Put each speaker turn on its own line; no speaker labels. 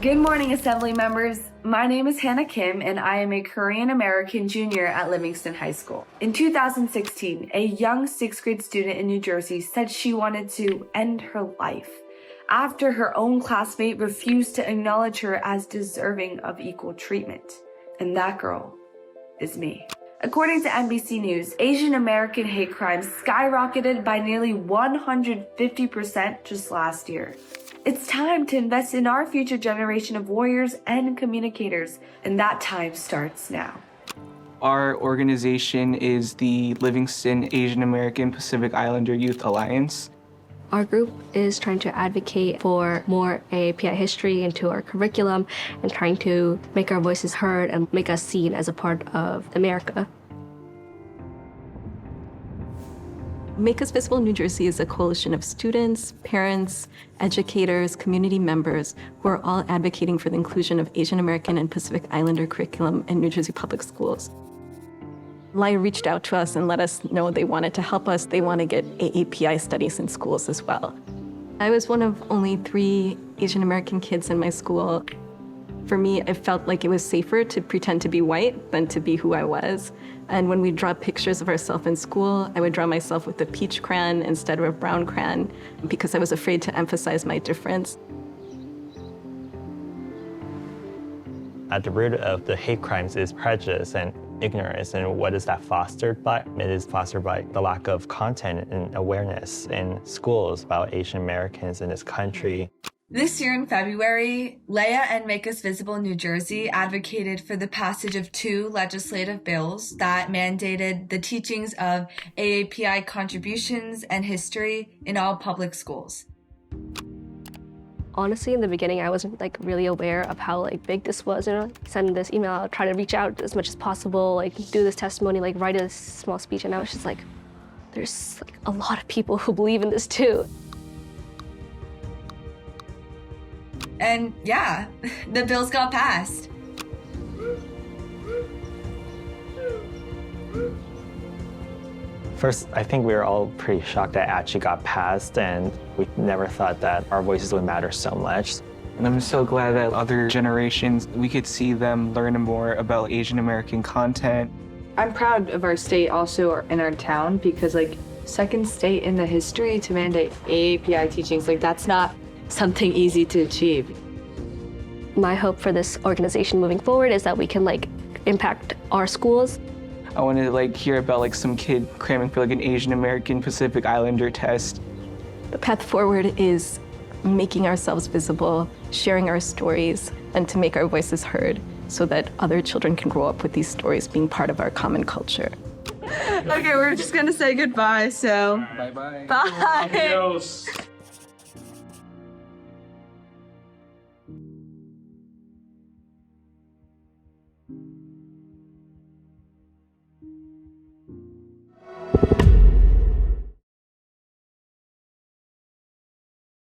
Good morning, Assembly members. My name is Hannah Kim, and I am a Korean American junior at Livingston High School. In 2016, a young 6th grade student in New Jersey said she wanted to end her life after her own classmate refused to acknowledge her as deserving of equal treatment. And that girl is me. According to NBC News, Asian American hate crimes skyrocketed by nearly 150% just last year. It's time to invest in our future generation of warriors and communicators, and that time starts now.
Our organization is the Livingston Asian American Pacific Islander Youth Alliance.
Our group is trying to advocate for more AAPI history into our curriculum and trying to make our voices heard and make us seen as a part of America.
Make Us Visible New Jersey is a coalition of students, parents, educators, community members who are all advocating for the inclusion of Asian American and Pacific Islander curriculum in New Jersey public schools. LAYA reached out to us and let us know they wanted to help us. They want to get AAPI studies in schools as well. I was one of only 3 Asian American kids in my school. For me, it felt like it was safer to pretend to be white than to be who I was. And when we draw pictures of ourselves in school, I would draw myself with a peach crayon instead of a brown crayon because I was afraid to emphasize my difference.
At the root of the hate crimes is prejudice and ignorance, and what is that fostered by? It is fostered by the lack of content and awareness in schools about Asian Americans in this country.
This year in February, LAYA and Make Us Visible New Jersey advocated for the passage of 2 legislative bills that mandated the teachings of AAPI contributions and history in all public schools.
Honestly, in the beginning, I wasn't really aware of how big this was. Send this email out, try to reach out as much as possible, do this testimony, write a small speech, and I was just there's a lot of people who believe in this too.
And yeah, the bills got passed.
First, I think we were all pretty shocked that it actually got passed, and we never thought that our voices would matter so much.
And I'm so glad that other generations, we could see them learn more about Asian American content.
I'm proud of our state also in our town because second state in the history to mandate AAPI teachings, that's not something easy to achieve.
My hope for this organization moving forward is that we can impact our schools.
I want to hear about some kid cramming for an Asian American Pacific Islander test.
The path forward is making ourselves visible, sharing our stories, and to make our voices heard so that other children can grow up with these stories being part of our common culture.
Okay, we're just gonna say goodbye, so.
Bye-bye.
Bye.
Adios.